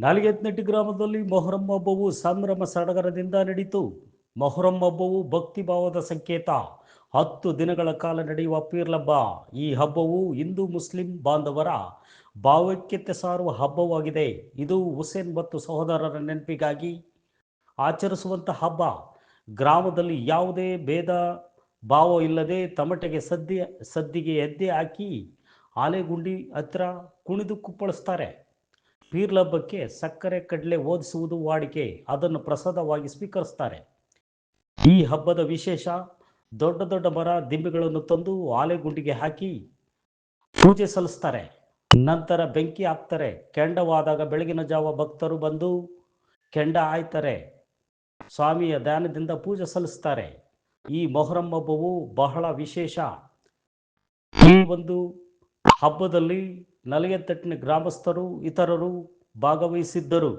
ನಾಲಿಗೆತ್ನೆಟ್ಟಿ ಗ್ರಾಮದಲ್ಲಿ ಮೊಹರಂ ಹಬ್ಬವು ಸಂಭ್ರಮ ಸಡಗರದಿಂದ ನಡೆಯಿತು. ಮೊಹರಂ ಹಬ್ಬವು ಭಕ್ತಿ ಭಾವದ ಸಂಕೇತ. 10 ದಿನಗಳ ಕಾಲ ನಡೆಯುವ ಪೀರ್ಲ್ ಹಬ್ಬ. ಈ ಹಬ್ಬವು ಹಿಂದೂ ಮುಸ್ಲಿಂ ಬಾಂಧವರ ಭಾವೈಕ್ಯತೆ ಸಾರುವ ಹಬ್ಬವಾಗಿದೆ. ಇದು ಹುಸೇನ್ ಮತ್ತು ಸಹೋದರರ ನೆನಪಿಗಾಗಿ ಆಚರಿಸುವಂಥ ಹಬ್ಬ. ಗ್ರಾಮದಲ್ಲಿ ಯಾವುದೇ ಭೇದ ಭಾವ ಇಲ್ಲದೆ ತಮಟೆಗೆ ಸದ್ದಿಗೆ ಎದ್ದೆ ಹಾಕಿ ಆಲೆಗುಂಡಿ ಹತ್ರ ಕುಣಿದು ಕುಪ್ಪಳಿಸ್ತಾರೆ. ಪೀರ್ಲ್ ಹಬ್ಬಕ್ಕೆ ಸಕ್ಕರೆ ಕಡಲೆ ಓದಿಸುವುದು ವಾಡಿಕೆ. ಅದನ್ನು ಪ್ರಸಾದವಾಗಿ ಸ್ವೀಕರಿಸ್ತಾರೆ. ಈ ಹಬ್ಬದ ವಿಶೇಷ, ದೊಡ್ಡ ದೊಡ್ಡ ಮರ ದಿಂಬೆಗಳನ್ನು ತಂದು ಆಲೆಗುಂಡಿಗೆ ಹಾಕಿ ಪೂಜೆ ಸಲ್ಲಿಸ್ತಾರೆ. ನಂತರ ಬೆಂಕಿ ಹಾಕ್ತಾರೆ. ಕೆಂಡವಾದಾಗ ಬೆಳಗಿನ ಜಾವ ಭಕ್ತರು ಬಂದು ಕೆಂಡ ಹಾಯ್ತಾರೆ. ಸ್ವಾಮಿಯ ಧ್ಯಾನದಿಂದ ಪೂಜೆ ಸಲ್ಲಿಸ್ತಾರೆ. ಈ ಮೊಹರಂ ಹಬ್ಬವು ಬಹಳ ವಿಶೇಷ. ಈ ಒಂದು ಹಬ್ಬದಲ್ಲಿ ನಲಿಗೆತಟ್ಟಿನ ಗ್ರಾಮಸ್ಥರು ಇತರರು ಭಾಗವಹಿಸಿದ್ದರು.